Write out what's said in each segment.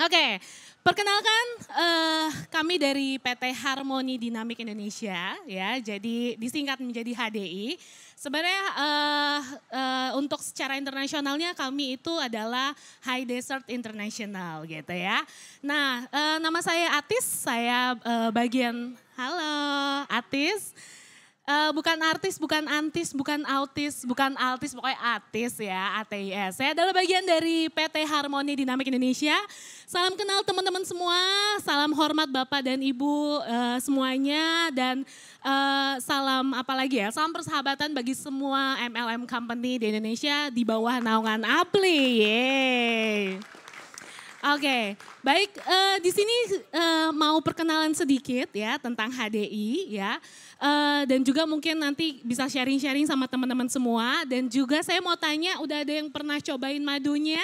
Oke, perkenalkan kami dari PT Harmoni Dynamic Indonesia ya, jadi disingkat menjadi HDI. Sebenarnya untuk secara internasionalnya kami itu adalah High Desert International gitu ya. Nah, nama saya Atis, saya bagian, halo Atis. Bukan artis, bukan antis, bukan autis, bukan altis, pokoknya Atis ya, ATIS. Saya adalah bagian dari PT Harmoni Dynamic Indonesia. Salam kenal teman-teman semua, salam hormat Bapak dan Ibu semuanya, dan salam apa lagi ya, salam persahabatan bagi semua MLM company di Indonesia di bawah naungan APLI. Yeay. Oke, baik, di sini mau perkenalan sedikit ya tentang HDI ya. Dan juga mungkin nanti bisa sharing-sharing sama teman-teman semua. Dan juga saya mau tanya, udah ada yang pernah cobain madunya?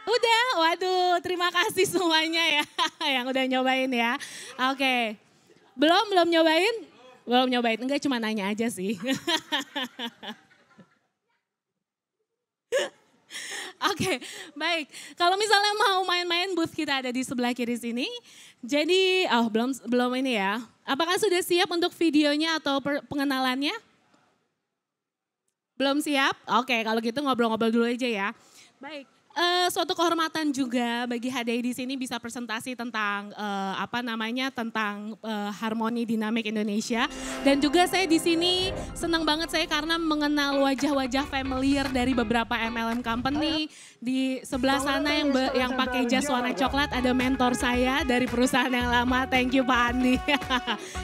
Udah, waduh terima kasih semuanya ya yang udah nyobain ya. Oke, belum nyobain? Belum nyobain, enggak cuma nanya aja sih. Oke, baik. Kalau misalnya mau main-main, booth kita ada di sebelah kiri sini. Jadi, belum ini ya. Apakah sudah siap untuk videonya atau pengenalannya? Belum siap? Oke, kalau gitu ngobrol-ngobrol dulu aja ya. Baik. Suatu kehormatan juga bagi HDI di sini bisa presentasi tentang tentang Harmoni Dynamic Indonesia, dan juga saya di sini senang banget saya karena mengenal wajah-wajah familiar dari beberapa MLM company. Di sebelah sana yang pakai jas warna coklat ada mentor saya dari perusahaan yang lama. Thank you Pak Andi.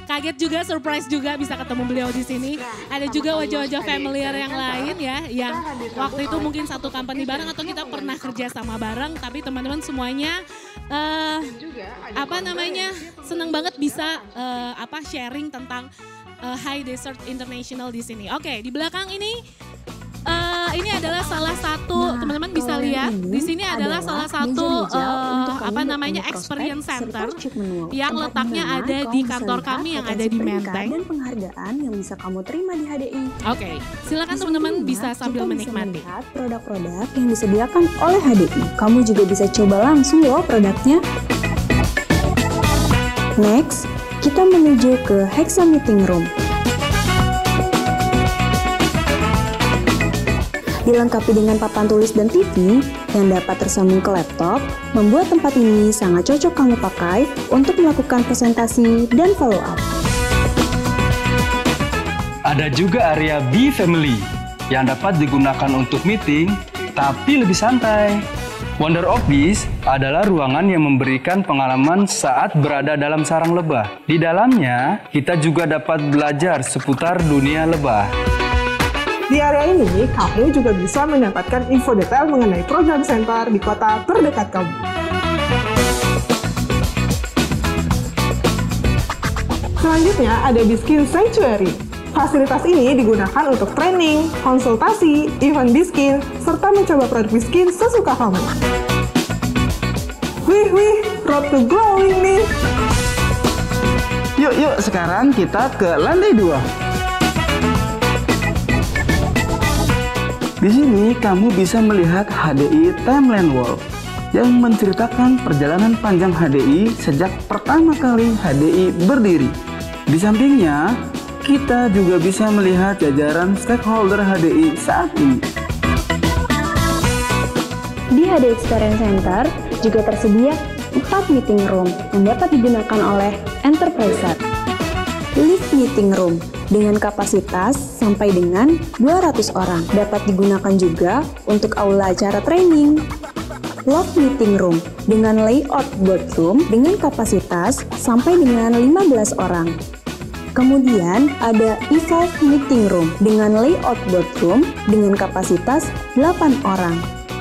Kaget juga, surprise juga bisa ketemu beliau di sini. Ada juga wajah-wajah familiar yang lain ya, yang waktu itu mungkin satu company bareng atau kita pernah kerja sama bareng, tapi teman-teman semuanya senang banget bisa sharing tentang High Desert International di sini. Oke, di belakang ini adalah salah satu, teman-teman bisa lihat di sini adalah salah satu experience center yang letaknya ada di kantor kami yang ada di Menteng. Dan penghargaan yang bisa kamu terima di HDI. Oke, silakan teman-teman bisa sambil menikmati produk-produk yang disediakan oleh HDI. Kamu juga bisa coba langsung loh produknya. Next, kita menuju ke Hexa Meeting Room. Dilengkapi dengan papan tulis dan TV yang dapat tersambung ke laptop, membuat tempat ini sangat cocok kamu pakai untuk melakukan presentasi dan follow up. Ada juga area B Family yang dapat digunakan untuk meeting, tapi lebih santai. Wonder Office adalah ruangan yang memberikan pengalaman saat berada dalam sarang lebah. Di dalamnya, kita juga dapat belajar seputar dunia lebah. Di area ini, kamu juga bisa mendapatkan info detail mengenai program center di kota terdekat kamu. Selanjutnya ada Biskin Sanctuary. Fasilitas ini digunakan untuk training, konsultasi, event Biskin, serta mencoba produk Biskin sesuka kamu. Wih, road to glowing nih! Yuk, sekarang kita ke lantai 2. Di sini kamu bisa melihat HDI Timeline Wall yang menceritakan perjalanan panjang HDI sejak pertama kali HDI berdiri. Di sampingnya, kita juga bisa melihat jajaran stakeholder HDI saat ini. Di HDI Experience Center juga tersedia 4 meeting room yang dapat digunakan oleh enterpriser. Live Meeting Room dengan kapasitas sampai dengan 200 orang dapat digunakan juga untuk aula acara training. Love Meeting Room dengan layout boardroom dengan kapasitas sampai dengan 15 orang. Kemudian ada E5 Meeting Room dengan layout boardroom dengan kapasitas 8 orang.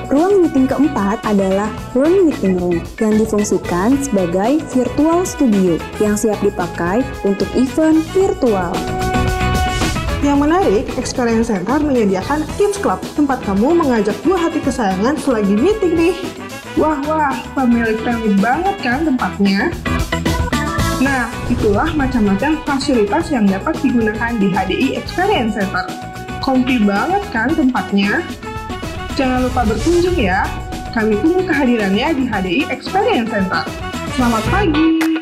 Ruang meeting keempat adalah Room Meeting Room yang difungsikan sebagai virtual studio yang siap dipakai untuk event virtual. Yang menarik, Experience Center menyediakan Teams Club, tempat kamu mengajak buah hati kesayangan selagi meeting nih. Wah, family-friendly banget kan tempatnya? Nah, itulah macam-macam fasilitas yang dapat digunakan di HDI Experience Center. Comfy banget kan tempatnya? Jangan lupa berkunjung ya. Kami tunggu kehadirannya di HDI Experience Center. Selamat pagi.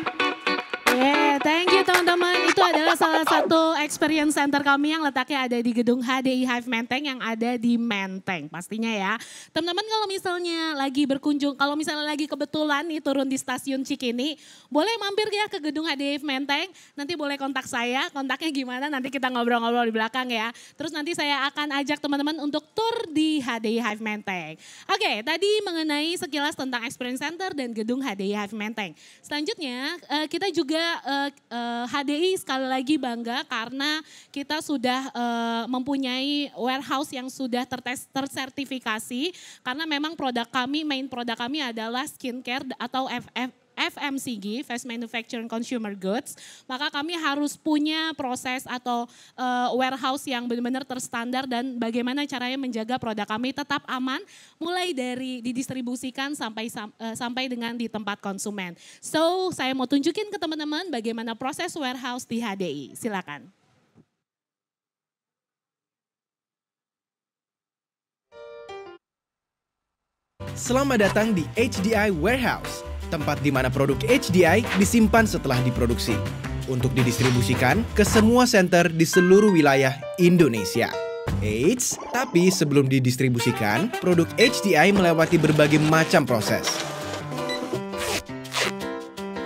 Thank you teman-teman. Itu adalah salah satu experience center kami yang letaknya ada di gedung HDI Hive Menteng yang ada di Menteng pastinya ya. Teman-teman kalau misalnya lagi berkunjung, kalau misalnya lagi kebetulan nih turun di stasiun Cikini, boleh mampir ya ke gedung HDI Hive Menteng. Nanti boleh kontak saya, kontaknya gimana nanti kita ngobrol-ngobrol di belakang ya. Terus nanti saya akan ajak teman-teman untuk tur di HDI Hive Menteng. Oke, tadi mengenai sekilas tentang experience center dan gedung HDI Hive Menteng. Selanjutnya kita juga HDI sekali lagi bangga karena kita sudah mempunyai warehouse yang sudah tersertifikasi karena memang main produk kami adalah skincare atau FMCG, Fast Manufacturing Consumer Goods, maka kami harus punya proses atau warehouse yang benar-benar terstandar dan bagaimana caranya menjaga produk kami tetap aman, mulai dari didistribusikan sampai dengan di tempat konsumen. So, saya mau tunjukin ke teman-teman bagaimana proses warehouse di HDI. Silakan. Selamat datang di HDI Warehouse, tempat di mana produk HDI disimpan setelah diproduksi untuk didistribusikan ke semua center di seluruh wilayah Indonesia. Eits, tapi sebelum didistribusikan, produk HDI melewati berbagai macam proses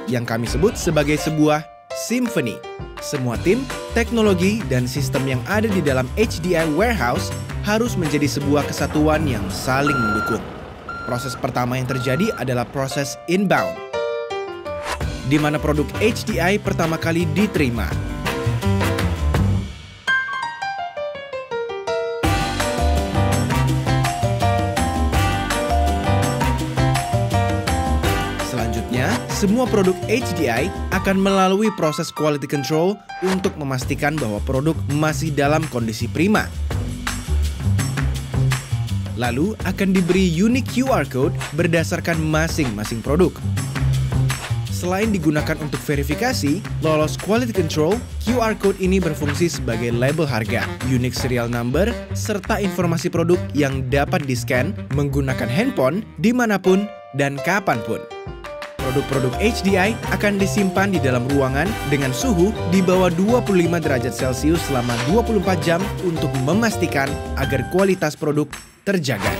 yang kami sebut sebagai sebuah symphony. Semua tim, teknologi, dan sistem yang ada di dalam HDI Warehouse harus menjadi sebuah kesatuan yang saling mendukung. Proses pertama yang terjadi adalah proses inbound, di mana produk HDI pertama kali diterima. Selanjutnya, semua produk HDI akan melalui proses quality control untuk memastikan bahwa produk masih dalam kondisi prima. Lalu akan diberi unique QR code berdasarkan masing-masing produk. Selain digunakan untuk verifikasi, lolos quality control, QR code ini berfungsi sebagai label harga, unique serial number, serta informasi produk yang dapat di-scan menggunakan handphone dimanapun dan kapanpun. Produk-produk HDI akan disimpan di dalam ruangan dengan suhu di bawah 25 derajat Celcius selama 24 jam untuk memastikan agar kualitas produk terjaga.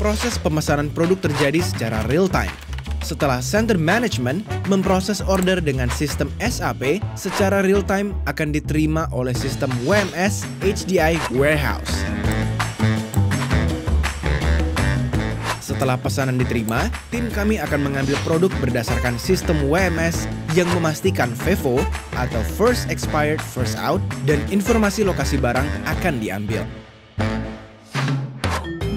Proses pemesanan produk terjadi secara real time. Setelah center management memproses order dengan sistem SAP, secara real time akan diterima oleh sistem WMS HDI Warehouse. Setelah pesanan diterima, tim kami akan mengambil produk berdasarkan sistem WMS yang memastikan FIFO atau First Expired First Out dan informasi lokasi barang akan diambil.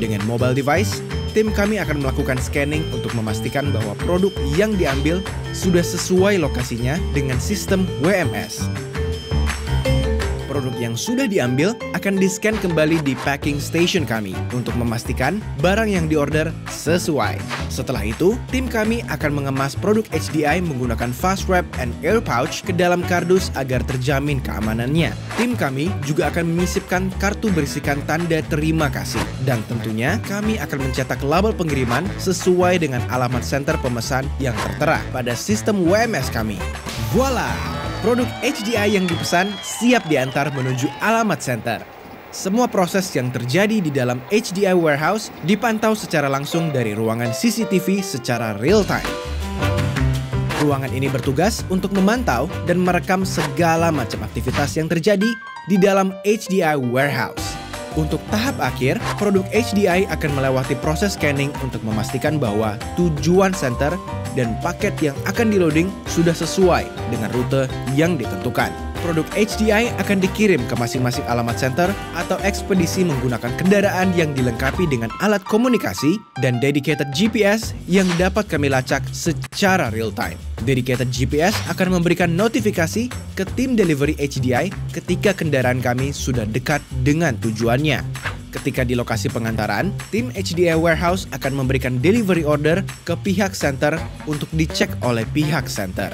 Dengan mobile device, tim kami akan melakukan scanning untuk memastikan bahwa produk yang diambil sudah sesuai lokasinya dengan sistem WMS. Produk yang sudah diambil akan di-scan kembali di packing station kami untuk memastikan barang yang diorder sesuai. Setelah itu, tim kami akan mengemas produk HDI menggunakan fast wrap and air pouch ke dalam kardus agar terjamin keamanannya. Tim kami juga akan menyisipkan kartu berisikan tanda terima kasih. Dan tentunya kami akan mencetak label pengiriman sesuai dengan alamat center pemesan yang tertera pada sistem WMS kami. Voila! Produk HDI yang dipesan siap diantar menuju alamat center. Semua proses yang terjadi di dalam HDI Warehouse dipantau secara langsung dari ruangan CCTV secara real time. Ruangan ini bertugas untuk memantau dan merekam segala macam aktivitas yang terjadi di dalam HDI Warehouse. Untuk tahap akhir, produk HDI akan melewati proses scanning untuk memastikan bahwa tujuan center dan paket yang akan di-loading sudah sesuai dengan rute yang ditentukan. Produk HDI akan dikirim ke masing-masing alamat center atau ekspedisi menggunakan kendaraan yang dilengkapi dengan alat komunikasi dan dedicated GPS yang dapat kami lacak secara real time. Dedicated GPS akan memberikan notifikasi ke tim delivery HDI ketika kendaraan kami sudah dekat dengan tujuannya. Ketika di lokasi pengantaran, tim HDI Warehouse akan memberikan delivery order ke pihak center untuk dicek oleh pihak center.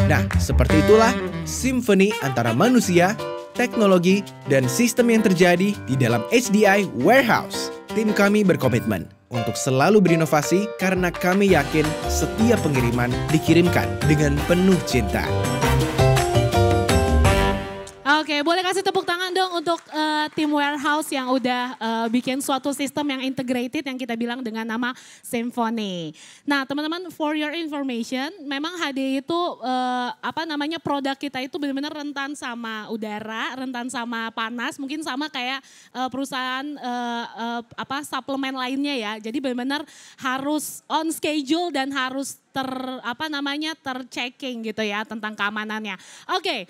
Nah, seperti itulah simfoni antara manusia, teknologi, dan sistem yang terjadi di dalam HDI Warehouse. Tim kami berkomitmen untuk selalu berinovasi karena kami yakin setiap pengiriman dikirimkan dengan penuh cinta. Oke, boleh kasih tepuk tangan dong untuk tim warehouse yang udah bikin suatu sistem yang integrated yang kita bilang dengan nama Symphony. Nah, teman-teman, for your information, memang HDI itu produk kita itu benar-benar rentan sama udara, rentan sama panas, mungkin sama kayak perusahaan suplemen lainnya ya. Jadi benar-benar harus on schedule dan harus terchecking gitu ya tentang keamanannya. Oke.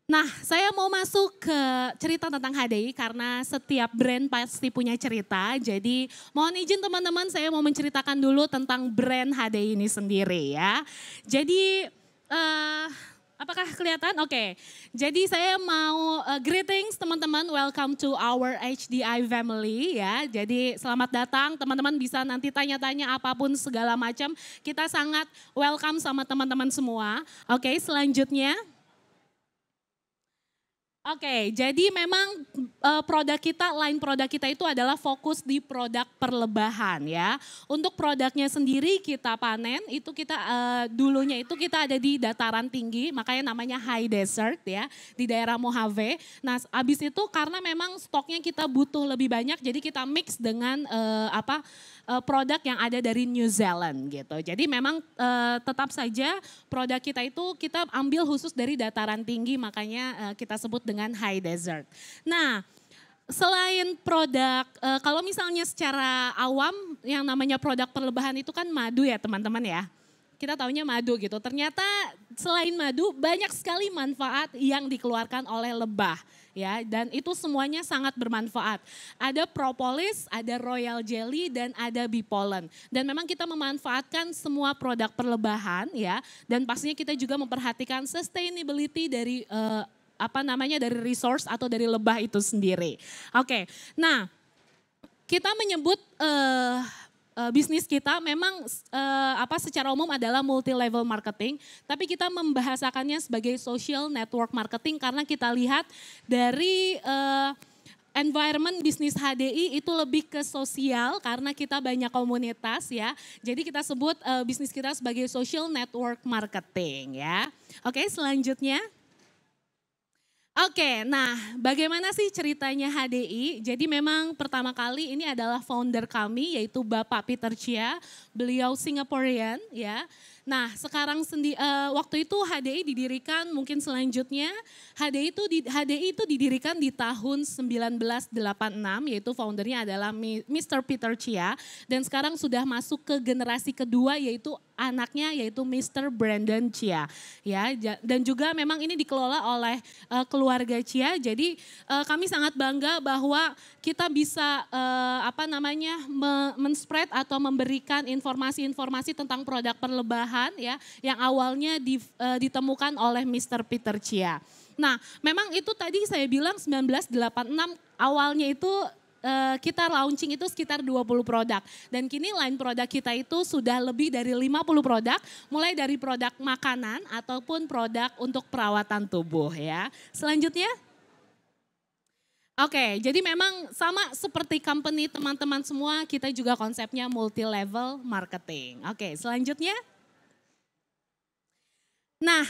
Nah, saya mau masuk ke cerita tentang HDI karena setiap brand pasti punya cerita. Jadi mohon izin teman-teman, saya mau menceritakan dulu tentang brand HDI ini sendiri ya. Jadi apakah kelihatan? Oke. Jadi saya mau greetings teman-teman, welcome to our HDI family ya. Jadi selamat datang, teman-teman bisa nanti tanya-tanya apapun segala macam. Kita sangat welcome sama teman-teman semua. Oke, selanjutnya. Oke, jadi memang line produk kita itu adalah fokus di produk perlebahan ya. Untuk produknya sendiri kita panen, itu kita dulunya itu kita ada di dataran tinggi, makanya namanya high desert ya, di daerah Mojave. Nah, abis itu karena memang stoknya kita butuh lebih banyak, jadi kita mix dengan produk yang ada dari New Zealand gitu. Jadi memang tetap saja produk kita itu kita ambil khusus dari dataran tinggi, makanya kita sebut dengan high desert. Nah, selain produk, kalau misalnya secara awam yang namanya produk perlebahan itu kan madu ya teman-teman ya. Kita taunya madu gitu. Ternyata selain madu banyak sekali manfaat yang dikeluarkan oleh lebah ya, dan itu semuanya sangat bermanfaat. Ada propolis, ada royal jelly, dan ada bee pollen. Dan memang kita memanfaatkan semua produk perlebahan ya, dan pastinya kita juga memperhatikan sustainability dari dari resource atau dari lebah itu sendiri. Oke, nah kita menyebut bisnis kita memang secara umum adalah multi level marketing, tapi kita membahasakannya sebagai social network marketing karena kita lihat dari environment bisnis HDI itu lebih ke sosial karena kita banyak komunitas ya. Jadi kita sebut bisnis kita sebagai social network marketing ya. Oke, selanjutnya. Oke, nah bagaimana sih ceritanya HDI? Jadi memang pertama kali ini adalah founder kami yaitu Bapak Peter Chia, beliau Singaporean ya. Nah sekarang waktu itu HDI didirikan mungkin selanjutnya HDI itu didirikan di tahun 1986 yaitu foundernya adalah Mr. Peter Chia dan sekarang sudah masuk ke generasi kedua yaitu anaknya yaitu Mr. Brandon Chia ya, dan juga memang ini dikelola oleh keluarga Chia. Jadi kami sangat bangga bahwa kita bisa men-spread atau memberikan informasi-informasi tentang produk perlebahan ya yang awalnya ditemukan oleh Mr. Peter Chia. Nah, memang itu tadi saya bilang 1986 awalnya itu kita launching itu sekitar 20 produk. Dan kini line produk kita itu sudah lebih dari 50 produk, mulai dari produk makanan ataupun produk untuk perawatan tubuh ya. Selanjutnya. Oke, jadi memang sama seperti company teman-teman semua, kita juga konsepnya multi level marketing. Oke, selanjutnya. Nah,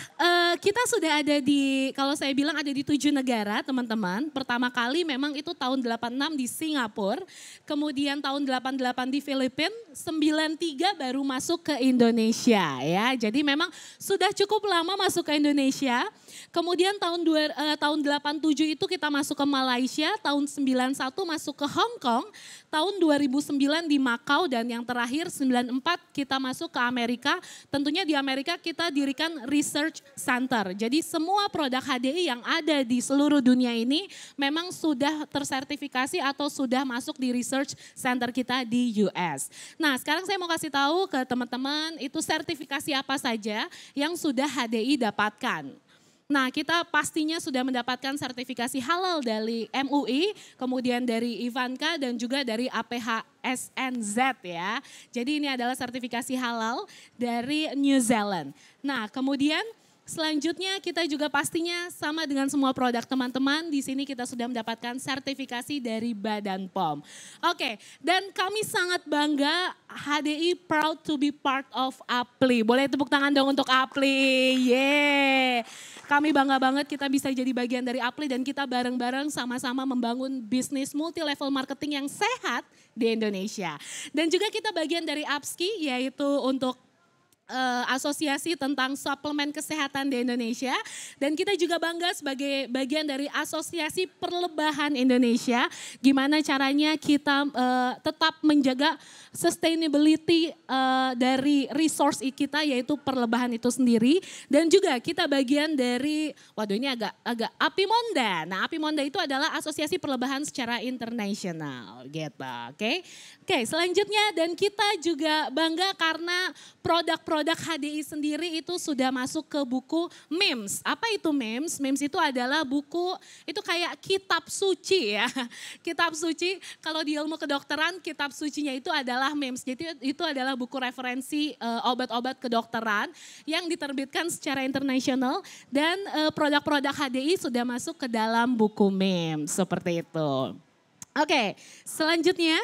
kita sudah ada di, kalau saya bilang ada di 7 negara teman-teman. Pertama kali memang itu tahun 86 di Singapura, kemudian tahun 88 di Filipina, 93 baru masuk ke Indonesia ya. Jadi memang sudah cukup lama masuk ke Indonesia. Kemudian tahun 87 itu kita masuk ke Malaysia, tahun 91 masuk ke Hong Kong, tahun 2009 di Macau, dan yang terakhir 94 kita masuk ke Amerika. Tentunya di Amerika kita dirikan Research Center. Jadi semua produk HDI yang ada di seluruh dunia ini memang sudah tersertifikasi atau sudah masuk di Research Center kita di US. Nah, sekarang saya mau kasih tahu ke teman-teman itu sertifikasi apa saja yang sudah HDI dapatkan. Nah, kita pastinya sudah mendapatkan sertifikasi halal dari MUI, kemudian dari Ivanka dan juga dari APHSNZ ya. Jadi ini adalah sertifikasi halal dari New Zealand. Nah, kemudian selanjutnya kita juga pastinya sama dengan semua produk teman-teman. Di sini kita sudah mendapatkan sertifikasi dari Badan POM. Oke, dan kami sangat bangga HDI proud to be part of APLI. Boleh tepuk tangan dong untuk APLI. Yeay. Kami bangga banget kita bisa jadi bagian dari APLI dan kita bareng-bareng sama-sama membangun bisnis multi-level marketing yang sehat di Indonesia. Dan juga kita bagian dari APSCI yaitu untuk asosiasi tentang suplemen kesehatan di Indonesia, dan kita juga bangga sebagai bagian dari Asosiasi Perlebahan Indonesia. Gimana caranya kita tetap menjaga sustainability dari resource kita yaitu perlebahan itu sendiri, dan juga kita bagian dari ini agak Apimonda. Nah, Apimonda itu adalah asosiasi perlebahan secara internasional gitu. Oke, selanjutnya dan kita juga bangga karena produk-produk HDI sendiri itu sudah masuk ke buku MIMS. Apa itu MIMS? MIMS itu adalah buku, itu kayak kitab suci ya. Kitab suci, kalau di ilmu kedokteran kitab sucinya itu adalah MIMS. Jadi itu adalah buku referensi obat-obat kedokteran yang diterbitkan secara internasional, dan produk-produk HDI sudah masuk ke dalam buku MIMS seperti itu. Oke, selanjutnya.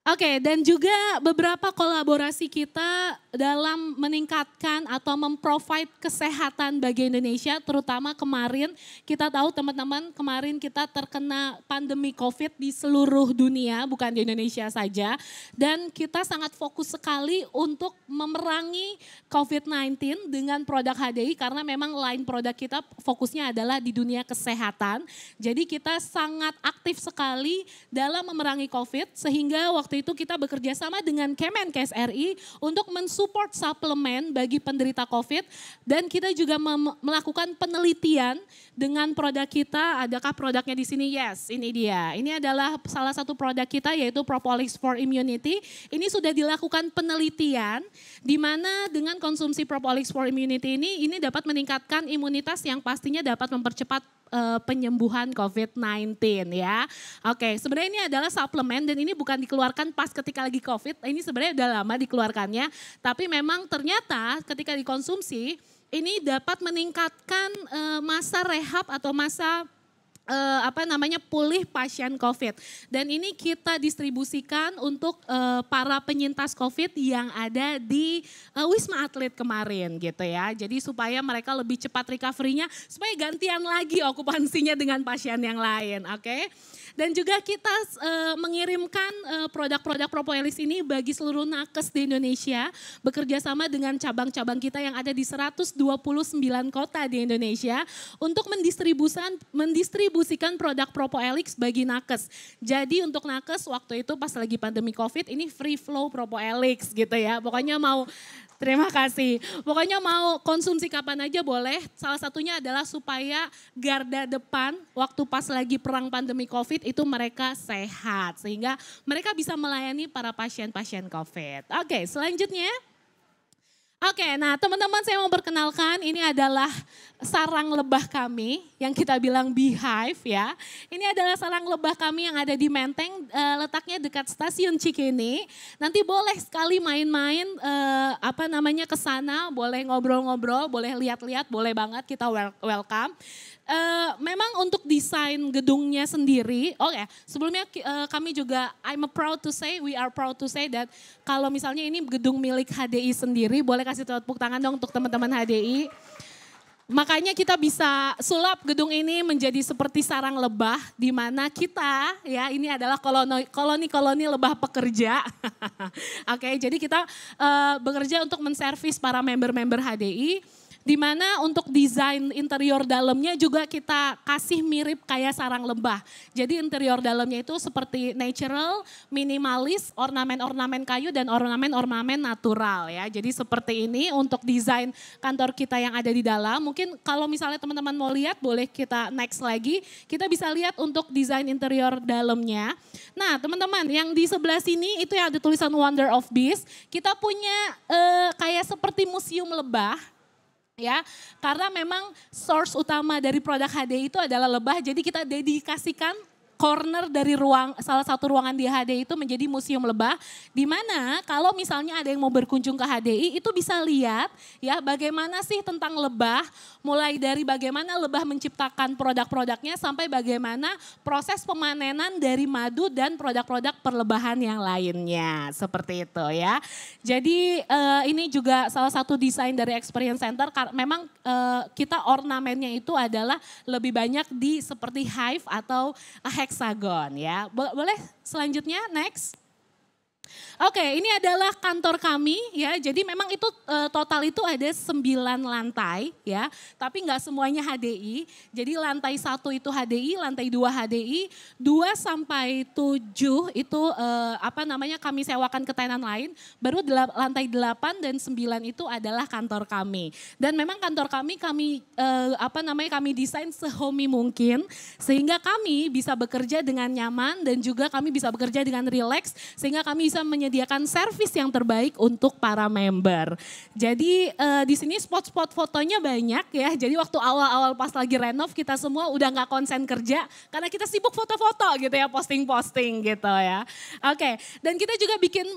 Oke, dan juga beberapa kolaborasi kita dalam meningkatkan atau memprovide kesehatan bagi Indonesia, terutama kemarin kita tahu teman-teman, kemarin kita terkena pandemi COVID di seluruh dunia, bukan di Indonesia saja, dan kita sangat fokus sekali untuk memerangi COVID-19 dengan produk HDI karena memang line produk kita fokusnya adalah di dunia kesehatan. Jadi kita sangat aktif sekali dalam memerangi COVID, sehingga waktu itu kita bekerja sama dengan Kemenkes RI untuk mensupport suplemen bagi penderita COVID, dan kita juga melakukan penelitian dengan produk kita. Adakah produknya di sini? Yes, ini dia. Ini adalah salah satu produk kita yaitu Propolis for Immunity. Ini sudah dilakukan penelitian di mana dengan konsumsi Propolis for Immunity ini dapat meningkatkan imunitas yang pastinya dapat mempercepat penyembuhan COVID-19 ya. Oke, sebenarnya ini adalah suplemen dan ini bukan dikeluarkan pas ketika lagi COVID, ini sebenarnya udah lama dikeluarkannya, tapi memang ternyata ketika dikonsumsi ini dapat meningkatkan masa rehab atau masa pulih pasien COVID. Dan ini kita distribusikan untuk para penyintas COVID yang ada di Wisma Atlet kemarin gitu ya. Jadi supaya mereka lebih cepat recovery-nya, supaya gantian lagi okupansinya dengan pasien yang lain, oke. Dan juga kita mengirimkan produk-produk Propolis ini bagi seluruh nakes di Indonesia, bekerja sama dengan cabang-cabang kita yang ada di 129 kota di Indonesia untuk mendistribusikan produk Propoelix bagi nakes. Jadi untuk nakes waktu itu pas lagi pandemi COVID ini free flow Propoelix gitu ya. Pokoknya mau, terima kasih. Pokoknya mau konsumsi kapan aja boleh. Salah satunya adalah supaya garda depan waktu pas lagi perang pandemi COVID itu mereka sehat. Sehingga mereka bisa melayani para pasien-pasien COVID. Oke, selanjutnya. Oke, nah teman-teman saya mau perkenalkan, ini adalah sarang lebah kami yang kita bilang beehive ya. Ini adalah sarang lebah kami yang ada di Menteng, letaknya dekat stasiun Cikini. Nanti boleh sekali main-main ke sana, boleh ngobrol-ngobrol, boleh lihat-lihat, boleh banget, kita welcome. Memang untuk desain gedungnya sendiri, sebelumnya kami juga, we are proud to say that kalau misalnya ini gedung milik HDI sendiri, boleh kasih tepuk tangan dong untuk teman-teman HDI. Makanya kita bisa sulap gedung ini menjadi seperti sarang lebah, di mana kita, ya ini adalah koloni-koloni lebah pekerja. Oke, jadi kita bekerja untuk menservis para member-member HDI, di mana untuk desain interior dalamnya juga kita kasih mirip kayak sarang lebah. Jadi interior dalamnya itu seperti natural, minimalis, ornamen-ornamen kayu dan ornamen-ornamen natural ya. Jadi seperti ini untuk desain kantor kita yang ada di dalam. Mungkin kalau misalnya teman-teman mau lihat, boleh kita next lagi. Kita bisa lihat untuk desain interior dalamnya. Nah teman-teman yang di sebelah sini itu yang ada tulisan Wonder of Beast. Kita punya kayak seperti museum lebah. Ya, karena memang source utama dari produk HDI itu adalah lebah, jadi kita dedikasikan corner dari salah satu ruangan di HDI itu menjadi museum lebah, di mana kalau misalnya ada yang mau berkunjung ke HDI itu bisa lihat ya bagaimana sih tentang lebah, mulai dari bagaimana lebah menciptakan produk-produknya sampai bagaimana proses pemanenan dari madu dan produk-produk perlebahan yang lainnya, seperti itu ya. Jadi ini juga salah satu desain dari Experience Center, memang kita ornamennya itu adalah lebih banyak di seperti hive atau hexagon ya. Boleh selanjutnya next. Oke, ini adalah kantor kami ya. Jadi memang itu total itu ada 9 lantai ya. Tapi nggak semuanya HDI. Jadi lantai 1 itu HDI, lantai 2 HDI, 2 sampai 7 itu kami sewakan ke tenan lain. Baru lantai 8 dan 9 itu adalah kantor kami. Dan memang kantor kami desain sehomey mungkin sehingga kami bisa bekerja dengan nyaman dan juga kami bisa bekerja dengan rileks sehingga kami bisa menyediakan servis yang terbaik untuk para member. Jadi di sini spot-spot fotonya banyak ya. Jadi waktu awal-awal pas lagi renov kita semua udah nggak konsen kerja karena kita sibuk foto-foto gitu ya, posting-posting gitu ya. Oke, dan kita juga bikin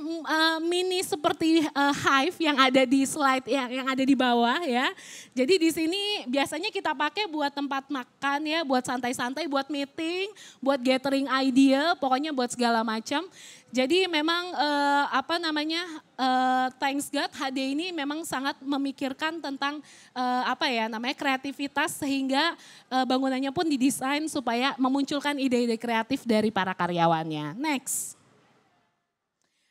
mini seperti hive yang ada di slide yang ada di bawah ya. Jadi di sini biasanya kita pakai buat tempat makan ya, buat santai-santai, buat meeting, buat gathering idea, pokoknya buat segala macam. Jadi memang thanks God HDI ini memang sangat memikirkan tentang kreativitas sehingga bangunannya pun didesain supaya memunculkan ide-ide kreatif dari para karyawannya. Next.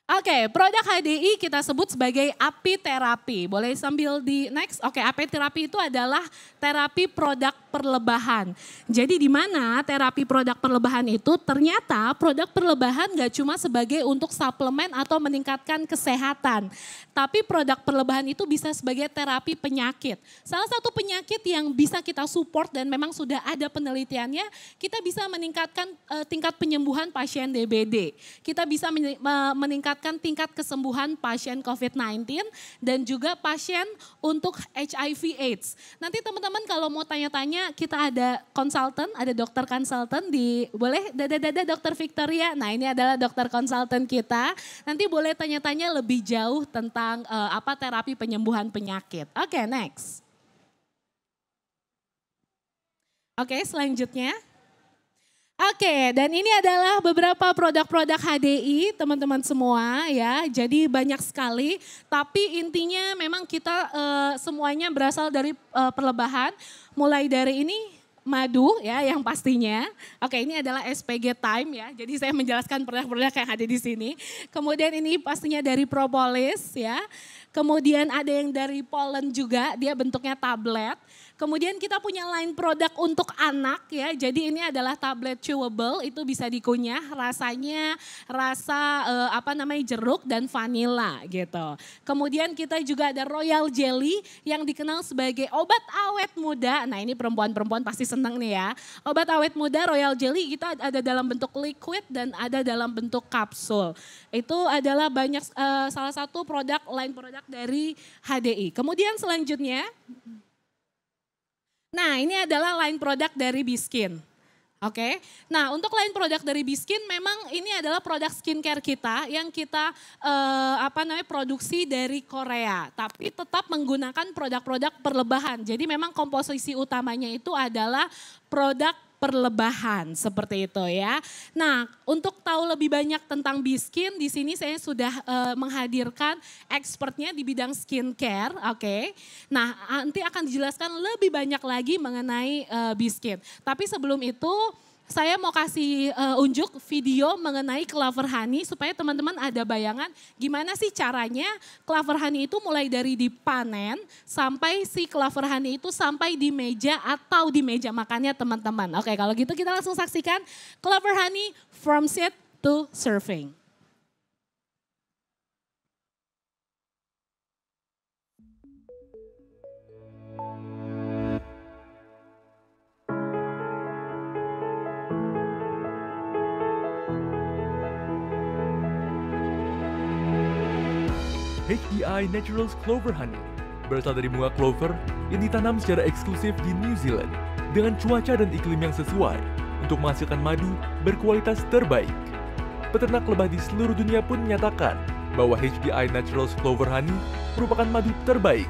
Oke, produk HDI kita sebut sebagai apiterapi. Boleh sambil di next. Oke, apiterapi itu adalah terapi produk perlebahan. Jadi di mana terapi produk perlebahan itu ternyata produk perlebahan gak cuma sebagai untuk suplemen atau meningkatkan kesehatan. Tapi produk perlebahan itu bisa sebagai terapi penyakit. Salah satu penyakit yang bisa kita support dan memang sudah ada penelitiannya, kita bisa meningkatkan tingkat penyembuhan pasien DBD. Kita bisa meningkatkan tingkat kesembuhan pasien COVID-19 dan juga pasien untuk HIV AIDS. Nanti teman-teman kalau mau tanya-tanya, kita ada konsultan, ada dokter konsultan boleh dada-dada Dokter Victoria. Nah ini adalah dokter konsultan kita. Nanti boleh tanya-tanya lebih jauh tentang terapi penyembuhan penyakit. Oke, next. Oke, selanjutnya. Oke, dan ini adalah beberapa produk-produk HDI teman-teman semua ya. Jadi banyak sekali, tapi intinya memang kita semuanya berasal dari perlebahan. Mulai dari ini madu ya yang pastinya. Oke, ini adalah SPG Time ya. Jadi saya menjelaskan produk-produk yang ada di sini. Kemudian ini pastinya dari propolis ya. Kemudian ada yang dari pollen juga, dia bentuknya tablet. Kemudian kita punya line produk untuk anak ya, jadi ini adalah tablet chewable, itu bisa dikunyah, rasanya jeruk dan vanila gitu. Kemudian kita juga ada Royal Jelly yang dikenal sebagai obat awet muda, nah ini perempuan-perempuan pasti senang nih ya. Obat awet muda Royal Jelly kita ada dalam bentuk liquid dan ada dalam bentuk kapsul. Itu adalah salah satu line produk dari HDI. Kemudian selanjutnya, nah ini adalah line produk dari Biskin. Oke, nah untuk lain produk dari Biskin memang ini adalah produk skincare kita yang kita produksi dari Korea, tapi tetap menggunakan produk-produk perlebahan. Jadi memang komposisi utamanya itu adalah produk perlebahan seperti itu ya. Nah, untuk tahu lebih banyak tentang Biskin, di sini saya sudah menghadirkan expertnya di bidang skincare, oke. Nah, nanti akan dijelaskan lebih banyak lagi mengenai Biskin. Tapi sebelum itu saya mau kasih unjuk video mengenai Clover Honey supaya teman-teman ada bayangan gimana sih caranya Clover Honey itu mulai dari dipanen sampai si Clover Honey itu sampai di meja atau di meja makannya teman-teman. Oke, kalau gitu kita langsung saksikan Clover Honey from seed to serving. HDI Naturals Clover Honey berasal dari bunga clover yang ditanam secara eksklusif di New Zealand dengan cuaca dan iklim yang sesuai untuk menghasilkan madu berkualitas terbaik. Peternak lebah di seluruh dunia pun menyatakan bahwa HDI Naturals Clover Honey merupakan madu terbaik.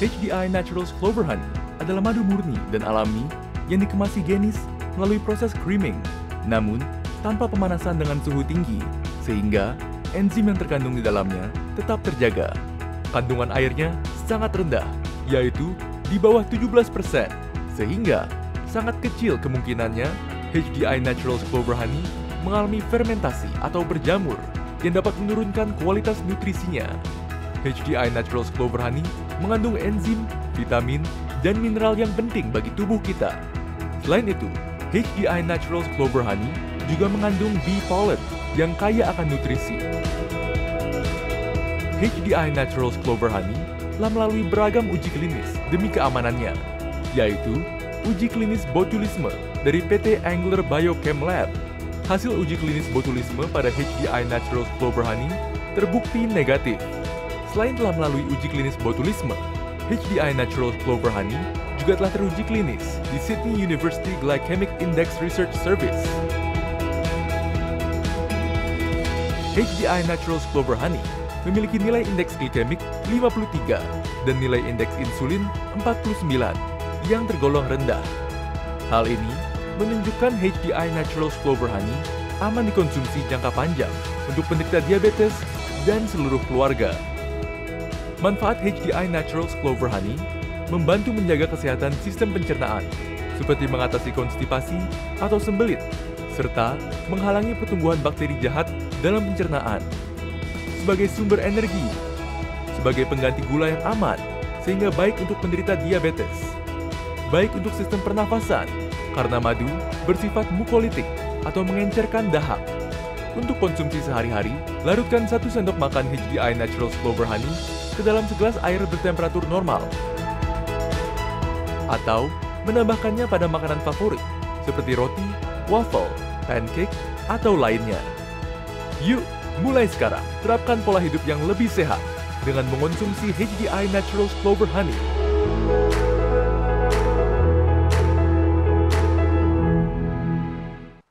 HDI Naturals Clover Honey adalah madu murni dan alami yang dikemas higienis melalui proses creaming, namun tanpa pemanasan dengan suhu tinggi, sehingga enzim yang terkandung di dalamnya tetap terjaga. Kandungan airnya sangat rendah, yaitu di bawah 17%, sehingga sangat kecil kemungkinannya HDI Naturals Clover Honey mengalami fermentasi atau berjamur yang dapat menurunkan kualitas nutrisinya. HDI Naturals Clover Honey mengandung enzim, vitamin, dan mineral yang penting bagi tubuh kita. Selain itu, HDI Naturals Clover Honey juga mengandung bee pollen yang kaya akan nutrisi. HDI Naturals Clover Honey telah melalui beragam uji klinis demi keamanannya, yaitu uji klinis botulisme dari PT Angler Biochem Lab. Hasil uji klinis botulisme pada HDI Naturals Clover Honey terbukti negatif. Selain telah melalui uji klinis botulisme, HDI Naturals Clover Honey juga telah teruji klinis di Sydney University Glycemic Index Research Service. HDI Naturals Clover Honey memiliki nilai indeks glikemik 53 dan nilai indeks insulin 49 yang tergolong rendah. Hal ini menunjukkan HDI Naturals Clover Honey aman dikonsumsi jangka panjang untuk penderita diabetes dan seluruh keluarga. Manfaat HDI Naturals Clover Honey membantu menjaga kesehatan sistem pencernaan, seperti mengatasi konstipasi atau sembelit, serta menghalangi pertumbuhan bakteri jahat dalam pencernaan. Sebagai sumber energi, sebagai pengganti gula yang aman, sehingga baik untuk penderita diabetes. Baik untuk sistem pernafasan, karena madu bersifat mukolitik atau mengencerkan dahak. Untuk konsumsi sehari-hari, larutkan 1 sendok makan HDI Naturals Clover Honey ke dalam segelas air bertemperatur normal. Atau menambahkannya pada makanan favorit, seperti roti, waffle, pancake, atau lainnya. Yuk, mulai sekarang terapkan pola hidup yang lebih sehat dengan mengonsumsi HDI Naturals Clover Honey.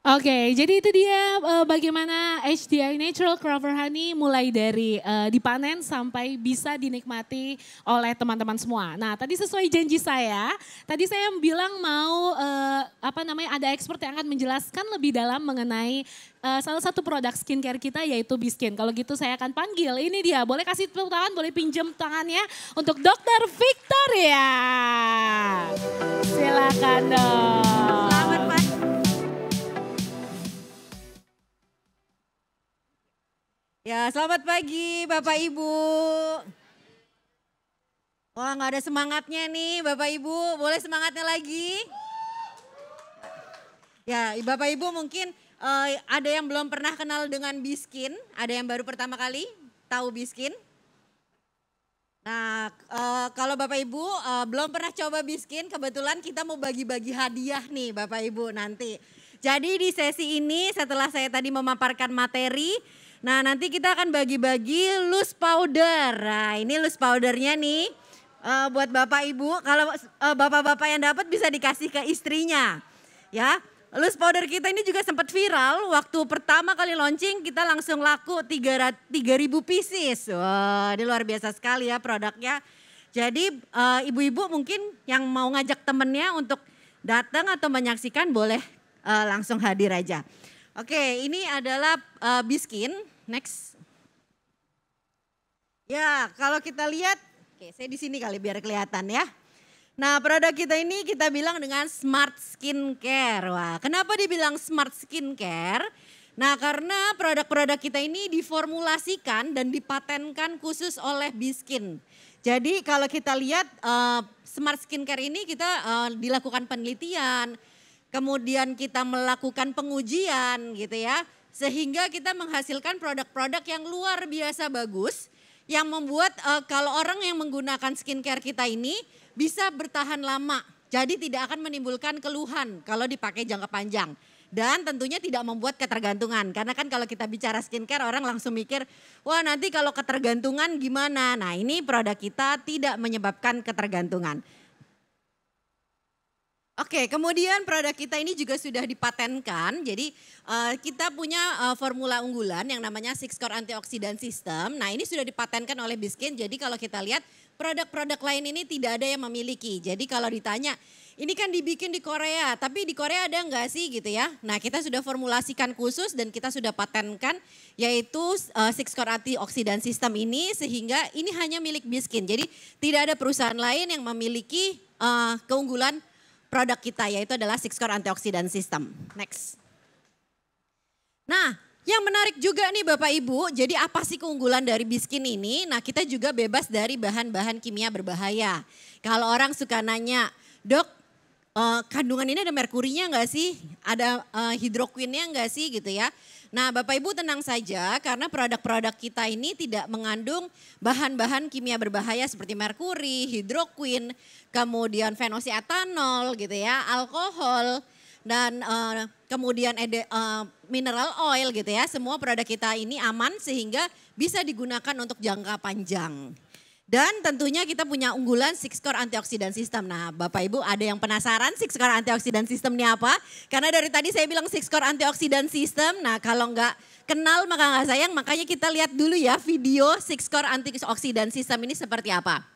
Oke, jadi itu dia bagaimana HDI Natural Clover Honey mulai dari dipanen sampai bisa dinikmati oleh teman-teman semua. Nah, tadi sesuai janji saya, tadi saya bilang mau ada expert yang akan menjelaskan lebih dalam mengenai salah satu produk skincare kita yaitu Biskin. Kalau gitu saya akan panggil, ini dia, boleh kasih tepuk tangan, boleh pinjam tangannya untuk Dr. Victoria. Silakan dong. Selamat pagi. Ya, selamat pagi Bapak Ibu. Wah, nggak ada semangatnya nih Bapak Ibu, boleh semangatnya lagi? Ya, Bapak Ibu mungkin ada yang belum pernah kenal dengan Biskin, ada yang baru pertama kali tahu Biskin. Nah, kalau Bapak Ibu belum pernah coba Biskin, kebetulan kita mau bagi-bagi hadiah nih Bapak Ibu nanti. Jadi di sesi ini setelah saya tadi memaparkan materi, nah nanti kita akan bagi-bagi loose powder. Nah ini loose powdernya nih, buat Bapak Ibu, kalau Bapak-bapak yang dapat bisa dikasih ke istrinya. Ya, loose powder kita ini juga sempat viral. Waktu pertama kali launching kita langsung laku 3.000 pieces. Wah, ini luar biasa sekali ya produknya. Jadi ibu-ibu mungkin yang mau ngajak temennya untuk datang atau menyaksikan boleh langsung hadir aja. Oke, ini adalah Biskin. Next. Ya, kalau kita lihat, oke, saya di sini kali biar kelihatan ya. Nah, produk kita ini kita bilang dengan smart skincare. Wah, kenapa dibilang smart skincare? Nah, karena produk-produk kita ini diformulasikan dan dipatenkan khusus oleh Biskin. Jadi kalau kita lihat smart skincare ini kita dilakukan penelitian, kemudian kita melakukan pengujian gitu ya. Sehingga kita menghasilkan produk-produk yang luar biasa bagus. Yang membuat kalau orang yang menggunakan skincare kita ini bisa bertahan lama. Jadi tidak akan menimbulkan keluhan kalau dipakai jangka panjang. Dan tentunya tidak membuat ketergantungan. Karena kan kalau kita bicara skincare orang langsung mikir, wah nanti kalau ketergantungan gimana? Nah ini produk kita tidak menyebabkan ketergantungan. Oke, kemudian produk kita ini juga sudah dipatenkan. Jadi kita punya formula unggulan yang namanya 6-core antioksidan system. Nah ini sudah dipatenkan oleh Biskin. Jadi kalau kita lihat produk-produk lain ini tidak ada yang memiliki. Jadi kalau ditanya, ini kan dibikin di Korea, tapi di Korea ada enggak sih gitu ya. Nah kita sudah formulasikan khusus dan kita sudah patenkan yaitu 6-core antioksidan system ini sehingga ini hanya milik Biskin. Jadi tidak ada perusahaan lain yang memiliki keunggulan produk kita yaitu adalah 6-core antioksidan system. Next. Nah yang menarik juga nih Bapak Ibu, jadi apa sih keunggulan dari Biskin ini? Nah kita juga bebas dari bahan-bahan kimia berbahaya. Kalau orang suka nanya, Dok, kandungan ini ada merkurinya enggak sih? Ada hidroquinnya enggak sih gitu ya. Nah Bapak Ibu tenang saja karena produk-produk kita ini tidak mengandung bahan-bahan kimia berbahaya seperti merkuri, hidroquin, kemudian fenoxietanol gitu ya, alkohol dan kemudian mineral oil gitu ya. Semua produk kita ini aman sehingga bisa digunakan untuk jangka panjang. Dan tentunya kita punya unggulan 6-core antioksidan system. Nah Bapak Ibu ada yang penasaran 6-core antioksidan system ini apa? Karena dari tadi saya bilang 6-core antioksidan system. Nah kalau nggak kenal maka nggak sayang. Makanya kita lihat dulu ya video 6-core antioksidan system ini seperti apa.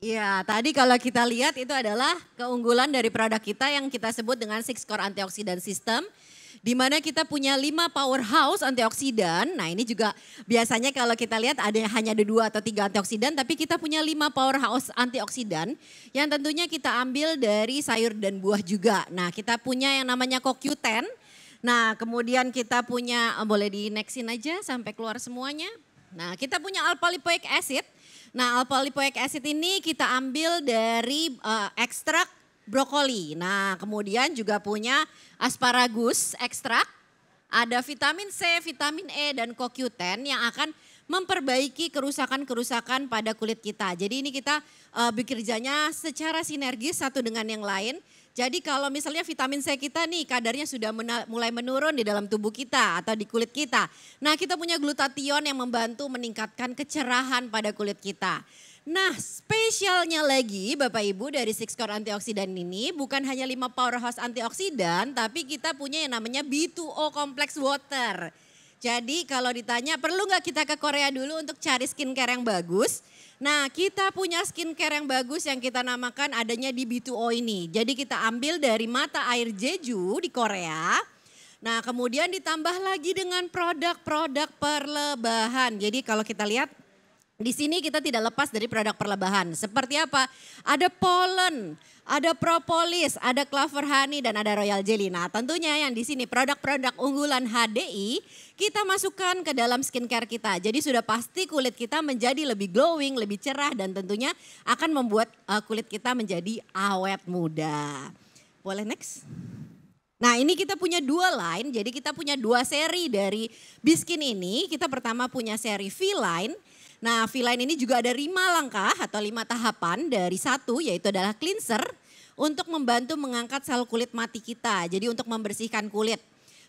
Ya, tadi kalau kita lihat itu adalah keunggulan dari produk kita yang kita sebut dengan 6-core antioksidan system. Di mana kita punya 5 powerhouse antioksidan. Nah ini juga biasanya kalau kita lihat hanya ada 2 atau 3 antioksidan. Tapi kita punya 5 powerhouse antioksidan yang tentunya kita ambil dari sayur dan buah juga. Nah kita punya yang namanya CoQ10. Nah kemudian kita punya, boleh di nextin aja sampai keluar semuanya. Nah kita punya alpha lipoic acid. Nah alpha lipoic acid ini kita ambil dari ekstrak brokoli. Nah kemudian juga punya asparagus ekstrak. Ada vitamin C, vitamin E dan CoQ10 yang akan memperbaiki kerusakan-kerusakan pada kulit kita. Jadi ini kita bekerjanya secara sinergis satu dengan yang lain. Jadi kalau misalnya vitamin C kita nih kadarnya sudah mulai menurun di dalam tubuh kita atau di kulit kita. Nah kita punya glutathione yang membantu meningkatkan kecerahan pada kulit kita. Nah spesialnya lagi Bapak Ibu dari 6-core antioksidan ini bukan hanya 5 powerhouse antioksidan tapi kita punya yang namanya B2O complex water. Jadi kalau ditanya perlu nggak kita ke Korea dulu untuk cari skincare yang bagus? Nah, kita punya skincare yang bagus yang kita namakan adanya di B2O ini. Jadi kita ambil dari mata air Jeju di Korea. Nah, kemudian ditambah lagi dengan produk-produk perlebahan. Jadi kalau kita lihat di sini kita tidak lepas dari produk perlebahan. Seperti apa? Ada pollen, ada propolis, ada clover honey, dan ada royal jelly. Nah, tentunya yang di sini produk-produk unggulan HDI kita masukkan ke dalam skincare kita. Jadi sudah pasti kulit kita menjadi lebih glowing, lebih cerah, dan tentunya akan membuat kulit kita menjadi awet muda. Boleh next? Nah, ini kita punya 2 line, jadi kita punya 2 seri dari Biskin ini. Kita pertama punya seri V-Line. Nah, V-Line ini juga ada 5 langkah atau 5 tahapan dari 1, yaitu adalah cleanser untuk membantu mengangkat sel kulit mati kita. Jadi untuk membersihkan kulit.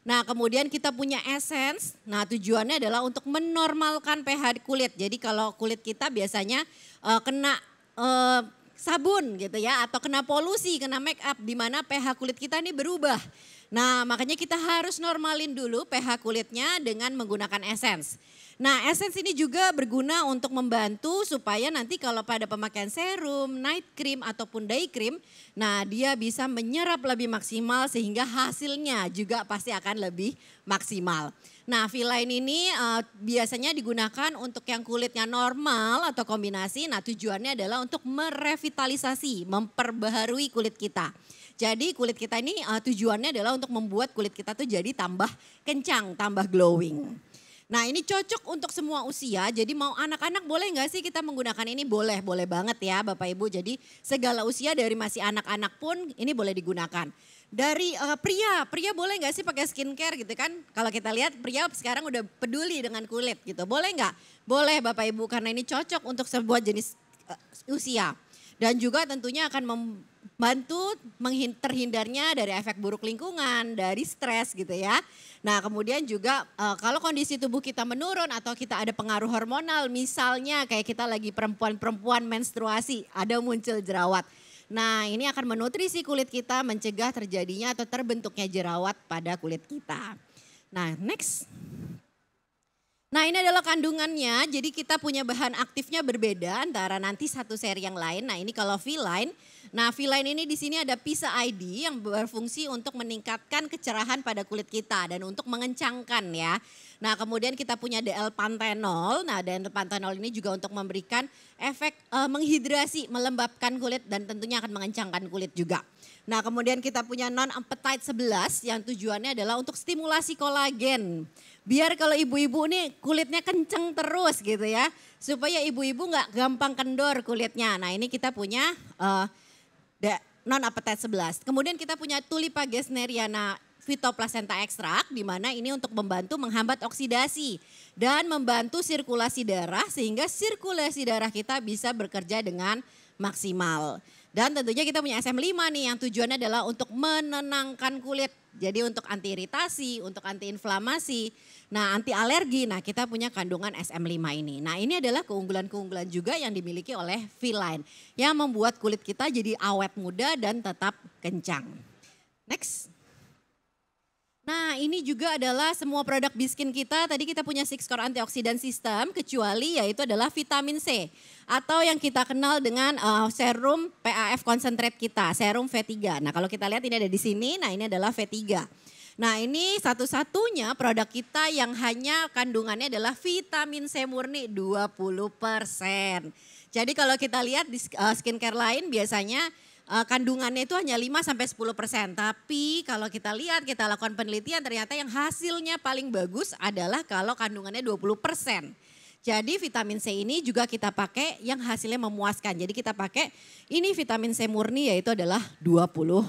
Nah, kemudian kita punya essence. Nah, tujuannya adalah untuk menormalkan pH kulit. Jadi kalau kulit kita biasanya kena sabun gitu ya, atau kena polusi, kena make up, di mana pH kulit kita ini berubah. Nah, makanya kita harus normalin dulu pH kulitnya dengan menggunakan essence. Nah, essence ini juga berguna untuk membantu supaya nanti kalau pada pemakaian serum, night cream ataupun day cream, nah dia bisa menyerap lebih maksimal sehingga hasilnya juga pasti akan lebih maksimal. Nah, V-Line ini biasanya digunakan untuk yang kulitnya normal atau kombinasi. Nah, tujuannya adalah untuk merevitalisasi, memperbaharui kulit kita. Jadi kulit kita ini tujuannya adalah untuk membuat kulit kita tuh jadi tambah kencang, tambah glowing. Nah, ini cocok untuk semua usia, jadi mau anak-anak boleh nggak sih kita menggunakan ini? Boleh, boleh banget ya Bapak Ibu. Jadi segala usia dari masih anak-anak pun ini boleh digunakan. Dari pria boleh nggak sih pakai skincare gitu kan? Kalau kita lihat pria sekarang udah peduli dengan kulit gitu, boleh nggak? Boleh Bapak Ibu, karena ini cocok untuk sebuah jenis usia. Dan juga tentunya akan membantu terhindarnya dari efek buruk lingkungan, dari stres gitu ya. Nah, kemudian juga kalau kondisi tubuh kita menurun atau kita ada pengaruh hormonal, misalnya kayak kita lagi perempuan menstruasi, ada muncul jerawat. Nah, ini akan menutrisi kulit kita, mencegah terjadinya atau terbentuknya jerawat pada kulit kita. Nah, next. Nah, ini adalah kandungannya, jadi kita punya bahan aktifnya berbeda antara nanti satu seri yang lain. Nah, ini kalau V-Line. Nah, V-Line ini di sini ada PISA ID yang berfungsi untuk meningkatkan kecerahan pada kulit kita dan untuk mengencangkan ya. Nah, kemudian kita punya DL-Panthenol. Nah, DL-Panthenol ini juga untuk memberikan efek menghidrasi, melembabkan kulit dan tentunya akan mengencangkan kulit juga. Nah, kemudian kita punya non-appetite 11 yang tujuannya adalah untuk stimulasi kolagen. Biar kalau ibu-ibu nih kulitnya kenceng terus gitu ya. Supaya ibu-ibu gak gampang kendor kulitnya. Nah, ini kita punya non-appetite 11. Kemudian kita punya Tulipa gesneriana phytoplacenta extract, di mana ini untuk membantu menghambat oksidasi dan membantu sirkulasi darah sehingga sirkulasi darah kita bisa bekerja dengan maksimal. Dan tentunya kita punya SM5 nih yang tujuannya adalah untuk menenangkan kulit. Jadi untuk anti iritasi, untuk anti inflamasi, nah anti alergi. Nah, kita punya kandungan SM5 ini. Nah, ini adalah keunggulan-keunggulan juga yang dimiliki oleh V-Line yang membuat kulit kita jadi awet muda dan tetap kencang. Next. Nah, ini juga adalah semua produk Biskin kita. Tadi kita punya 6 core antioksidan system, kecuali yaitu adalah vitamin C. Atau yang kita kenal dengan serum PAF concentrate kita, serum V3. Nah, kalau kita lihat ini ada di sini, nah ini adalah V3. Nah, ini satu-satunya produk kita yang hanya kandungannya adalah vitamin C murni 20%. Jadi kalau kita lihat di skincare lain biasanya kandungannya itu hanya 5-10%. Tapi kalau kita lihat, kita lakukan penelitian ternyata yang hasilnya paling bagus adalah kalau kandungannya 20%. Jadi vitamin C ini juga kita pakai yang hasilnya memuaskan. Jadi kita pakai ini vitamin C murni yaitu adalah 20%.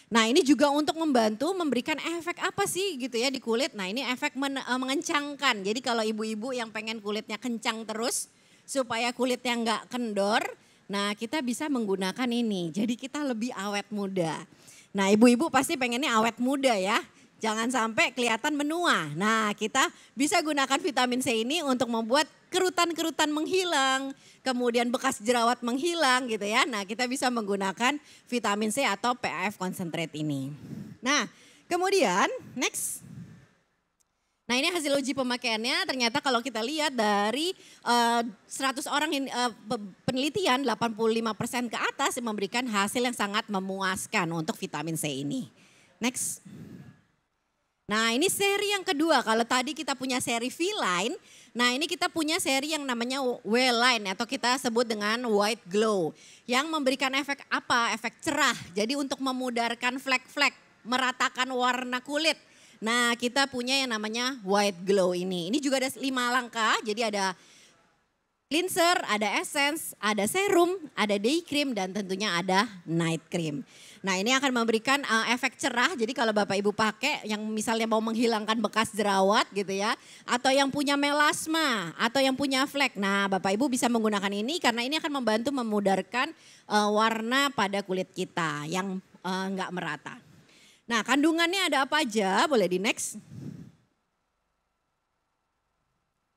Nah, ini juga untuk membantu memberikan efek apa sih gitu ya di kulit. Nah, ini efek mengencangkan. Jadi kalau ibu-ibu yang pengen kulitnya kencang terus supaya kulitnya nggak kendor, nah kita bisa menggunakan ini. Jadi kita lebih awet muda. Nah, ibu-ibu pasti pengennya awet muda ya. Jangan sampai kelihatan menua. Nah, kita bisa gunakan vitamin C ini untuk membuat kerutan-kerutan menghilang, kemudian bekas jerawat menghilang gitu ya. Nah, kita bisa menggunakan vitamin C atau PAF concentrate ini. Nah, kemudian next. Nah ini hasil uji pemakaiannya, ternyata kalau kita lihat dari 100 orang penelitian 85% ke atas memberikan hasil yang sangat memuaskan untuk vitamin C ini. Next. Nah ini seri yang kedua, kalau tadi kita punya seri V-Line, nah ini kita punya seri yang namanya W-Line atau kita sebut dengan White Glow. Yang memberikan efek apa? Efek cerah, jadi untuk memudarkan flek-flek, meratakan warna kulit. Nah kita punya yang namanya White Glow ini. Ini juga ada 5 langkah, jadi ada cleanser, ada essence, ada serum, ada day cream dan tentunya ada night cream. Nah ini akan memberikan efek cerah, jadi kalau Bapak Ibu pakai yang misalnya mau menghilangkan bekas jerawat gitu ya. Atau yang punya melasma, atau yang punya flek. Nah Bapak Ibu bisa menggunakan ini karena ini akan membantu memudarkan warna pada kulit kita yang nggak merata. Nah kandungannya ada apa aja, boleh di next.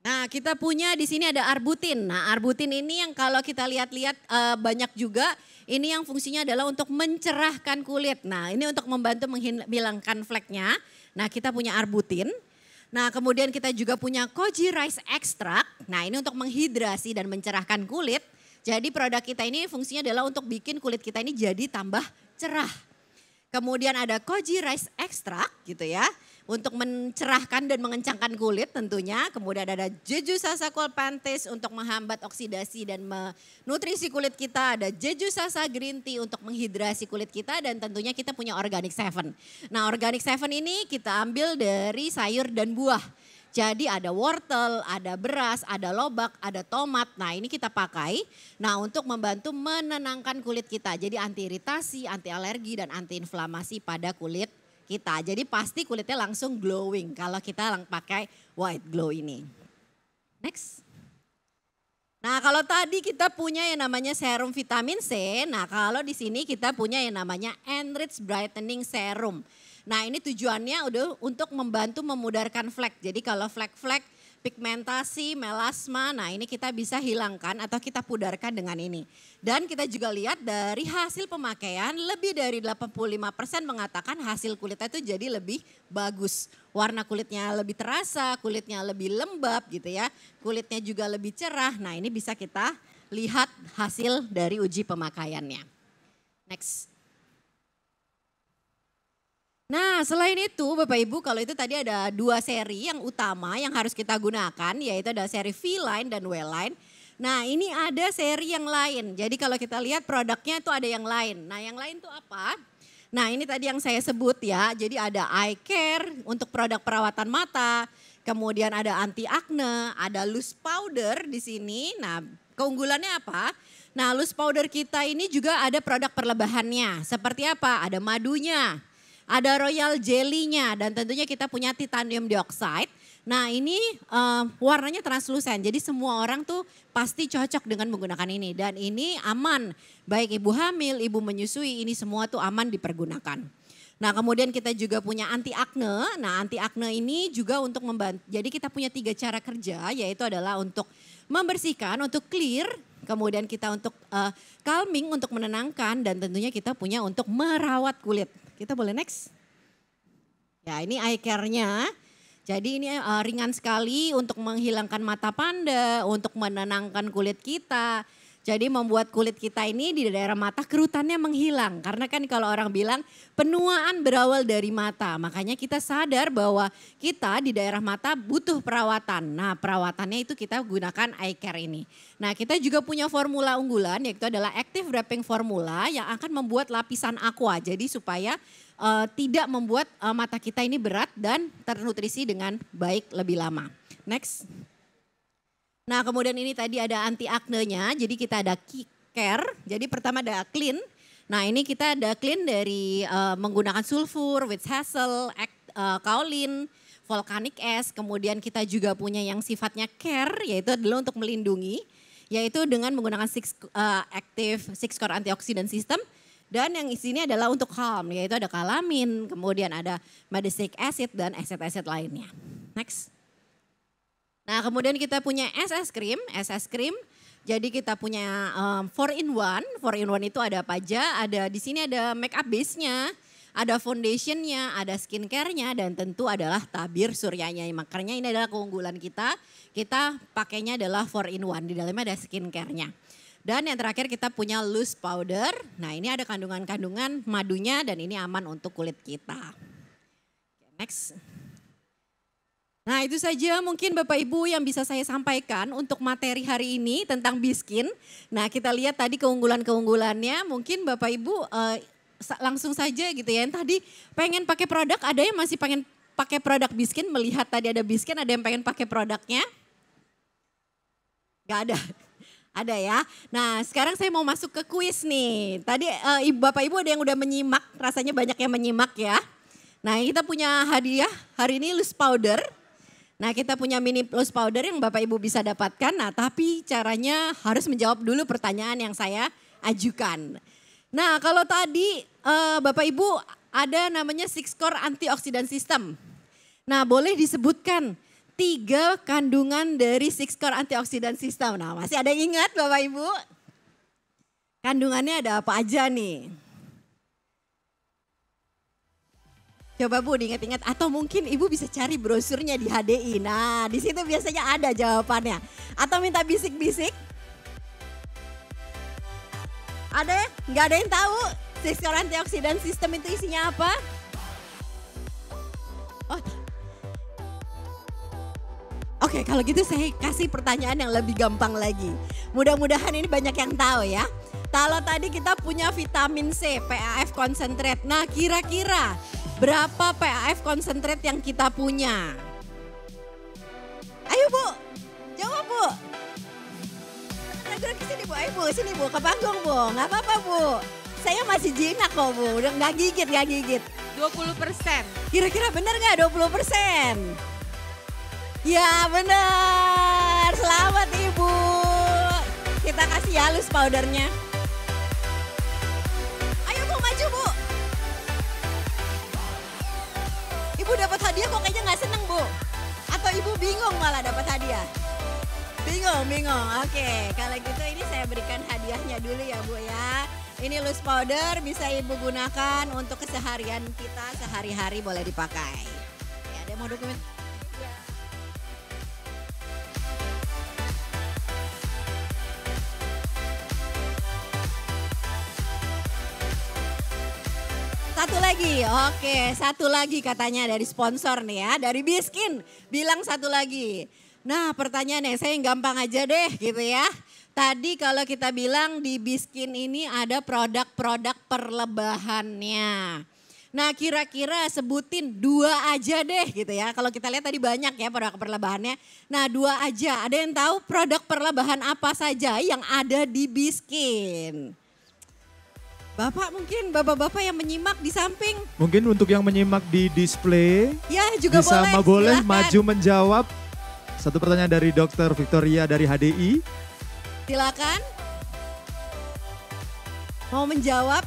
Nah kita punya di sini ada arbutin. Nah arbutin ini yang kalau kita lihat-lihat banyak juga. Ini yang fungsinya adalah untuk mencerahkan kulit. Nah ini untuk membantu menghilangkan fleknya. Nah kita punya arbutin. Nah kemudian kita juga punya koji rice extract. Nah ini untuk menghidrasi dan mencerahkan kulit. Jadi produk kita ini fungsinya adalah untuk bikin kulit kita ini jadi tambah cerah. Kemudian ada koji rice extract gitu ya. Untuk mencerahkan dan mengencangkan kulit tentunya. Kemudian ada jeju sasa Colpanthis untuk menghambat oksidasi dan menutrisi kulit kita. Ada jeju sasa green tea untuk menghidrasi kulit kita. Dan tentunya kita punya organic 7. Nah organic 7 ini kita ambil dari sayur dan buah. Jadi ada wortel, ada beras, ada lobak, ada tomat. Nah ini kita pakai untuk membantu menenangkan kulit kita. Jadi anti iritasi, anti alergi dan anti inflamasi pada kulit kita. Jadi pasti kulitnya langsung glowing kalau kita pakai White Glow ini. Next. Nah kalau tadi kita punya yang namanya serum vitamin C. Nah kalau di sini kita punya yang namanya Enrich Brightening Serum. Nah ini tujuannya udah untuk membantu memudarkan flek. Jadi kalau flek-flek, pigmentasi, melasma, nah ini kita bisa hilangkan atau kita pudarkan dengan ini. Dan kita juga lihat dari hasil pemakaian lebih dari 85% mengatakan hasil kulitnya itu jadi lebih bagus. Warna kulitnya lebih terasa, kulitnya lebih lembab gitu ya. Kulitnya juga lebih cerah. Nah ini bisa kita lihat hasil dari uji pemakaiannya. Next. Nah selain itu Bapak Ibu kalau itu tadi ada 2 seri yang utama yang harus kita gunakan yaitu ada seri V-Line dan W-Line. Nah ini ada seri yang lain jadi kalau kita lihat produknya itu ada yang lain. Nah yang lain itu apa? Nah ini tadi yang saya sebut ya jadi ada eye care untuk produk perawatan mata. Kemudian ada anti acne, ada loose powder di sini. Nah keunggulannya apa? Nah loose powder kita ini juga ada produk perlebahannya. Seperti apa? Ada madunya. Ada royal jelly-nya dan tentunya kita punya titanium dioxide. Nah ini warnanya translucent jadi semua orang tuh pasti cocok dengan menggunakan ini. Dan ini aman baik ibu hamil, ibu menyusui ini semua tuh aman dipergunakan. Nah kemudian kita juga punya anti acne. Nah anti acne ini juga untuk membantu. Jadi kita punya 3 cara kerja yaitu adalah untuk membersihkan, untuk clear. Kemudian kita untuk calming, untuk menenangkan dan tentunya kita punya untuk merawat kulit. Kita boleh next. Ya ini eye care-nya. Jadi ini ringan sekali untuk menghilangkan mata panda, untuk menenangkan kulit kita. Jadi membuat kulit kita ini di daerah mata kerutannya menghilang. Karena kan kalau orang bilang penuaan berawal dari mata. Makanya kita sadar bahwa kita di daerah mata butuh perawatan. Nah perawatannya itu kita gunakan eye care ini. Nah kita juga punya formula unggulan yaitu adalah Active Wrapping Formula yang akan membuat lapisan aqua. Jadi supaya tidak membuat mata kita ini berat dan ternutrisi dengan baik lebih lama. Next. Nah kemudian ini tadi ada anti acne-nya, jadi kita ada care, jadi pertama ada clean. Nah ini kita ada clean dari menggunakan sulfur, witch hazel, kaolin, volcanic ash. Kemudian kita juga punya yang sifatnya care, yaitu adalah untuk melindungi, yaitu dengan menggunakan active 6-core antioxidant system. Dan yang isinya adalah untuk calm, yaitu ada kalamin, kemudian ada medicic acid dan asid-asid lainnya. Next. Nah kemudian kita punya SS cream. Jadi kita punya 4-in-1 itu ada apa aja? Ada di sini ada make up base-nya, ada foundationnya, ada skincare-nya, dan tentu adalah tabir suryanya. Makanya ini adalah keunggulan kita. Kita pakainya adalah 4-in-1, di dalamnya ada skincare-nya. Dan yang terakhir kita punya loose powder. Nah ini ada kandungan-kandungan madunya dan ini aman untuk kulit kita. Next. Nah itu saja mungkin Bapak Ibu yang bisa saya sampaikan untuk materi hari ini tentang Biskin. Nah kita lihat tadi keunggulan-keunggulannya, mungkin Bapak Ibu langsung saja gitu ya. Yang tadi pengen pakai produk, ada yang masih pengen pakai produk Biskin, melihat tadi ada Biskin, ada yang pengen pakai produknya? Gak ada. Ada ya. Nah sekarang saya mau masuk ke kuis nih. Tadi Bapak Ibu ada yang udah menyimak, rasanya banyak yang menyimak ya. Nah kita punya hadiah hari ini loose powder. Nah kita punya mini loose powder yang Bapak Ibu bisa dapatkan. Nah tapi caranya harus menjawab dulu pertanyaan yang saya ajukan. Nah kalau tadi Bapak Ibu ada namanya 6 core antioksidan system. Nah boleh disebutkan 3 kandungan dari 6 core antioksidan system. Nah masih ada yang ingat Bapak Ibu? Kandungannya ada apa aja nih? Coba Bu diingat-ingat atau mungkin Ibu bisa cari brosurnya di HDI. Nah di situ biasanya ada jawabannya. Atau minta bisik-bisik. Ada? Nggak ada yang tahu 6 core antioksidan system itu isinya apa? Oh. Oke, kalau gitu saya kasih pertanyaan yang lebih gampang lagi. Mudah-mudahan ini banyak yang tahu ya. Kalau tadi kita punya vitamin C, PAF concentrate. Nah kira-kira berapa PAF concentrate yang kita punya? Ayo Bu, jawab Bu. Gerak ke sini Bu, ayo Bu, sini Bu, ke panggung Bu. Gak apa-apa Bu, saya masih jinak kok Bu, udah gak gigit. 20%. Kira-kira benar gak 20%? Ya benar, selamat Ibu. Kita kasih ya loose powdernya. Ayo Bu, maju Bu. Ibu dapat hadiah kok kayaknya gak seneng Bu. Atau Ibu bingung malah dapat hadiah? Bingung. Oke, kalau gitu ini saya berikan hadiahnya dulu ya Bu ya. Ini loose powder bisa Ibu gunakan untuk keseharian kita sehari-hari, boleh dipakai. Ya, ada mau dokumen? Satu lagi, oke, satu lagi katanya dari sponsor nih ya, dari Biskin bilang satu lagi. Nah pertanyaannya saya yang gampang aja deh gitu ya. Tadi kalau kita bilang di Biskin ini ada produk-produk perlebahannya. Nah kira-kira sebutin 2 aja deh gitu ya. Kalau kita lihat tadi banyak ya produk perlebahannya. Nah 2 aja, ada yang tahu produk perlebahan apa saja yang ada di Biskin? Bapak mungkin, bapak-bapak yang menyimak di samping. Mungkin untuk yang menyimak di display. Ya juga bisa boleh, maju menjawab. Satu pertanyaan dari Dr. Victoria dari HDI. Silakan. Mau menjawab?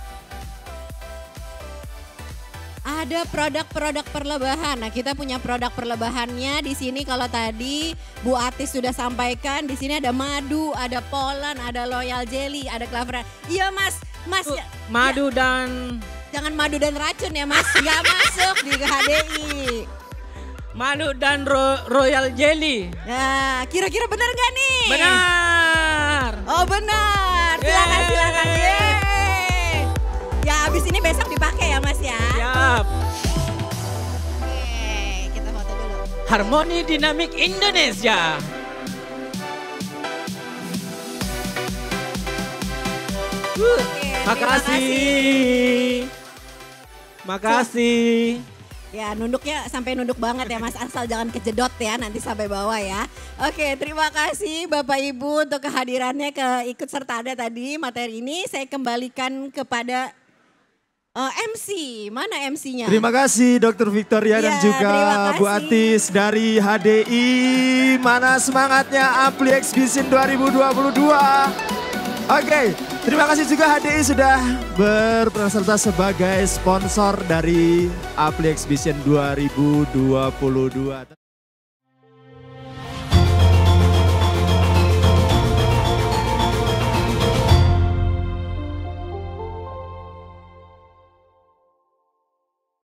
Ada produk-produk perlebahan. Nah, kita punya produk perlebahannya di sini. Kalau tadi Bu Atis sudah sampaikan, di sini ada madu, ada polen, ada royal jelly, ada clover. Iya, Mas. Mas ya, madu dan jangan madu dan racun ya, Mas. Nggak masuk di HDI. Madu dan royal jelly. Nah, kira-kira benar nggak nih? Benar. Oh, benar. Silakan. Yeay. Ya, abis ini besok dipakai ya, Mas ya. Siap. Oke, kita foto dulu. Harmoni Dinamik Indonesia. Makasih. Ya nunduknya sampai nunduk banget ya Mas, asal jangan kejedot ya nanti sampai bawah ya. Oke, terima kasih Bapak Ibu untuk kehadirannya, ikut serta ada tadi materi ini. Saya kembalikan kepada MC, mana MC-nya? Terima kasih Dr. Victoria dan juga Bu Atis dari HDI. Mana semangatnya Ampli Exhibition 2022. Oke, terima kasih juga HDI sudah berperan serta sebagai sponsor dari Ampli Exhibition 2022.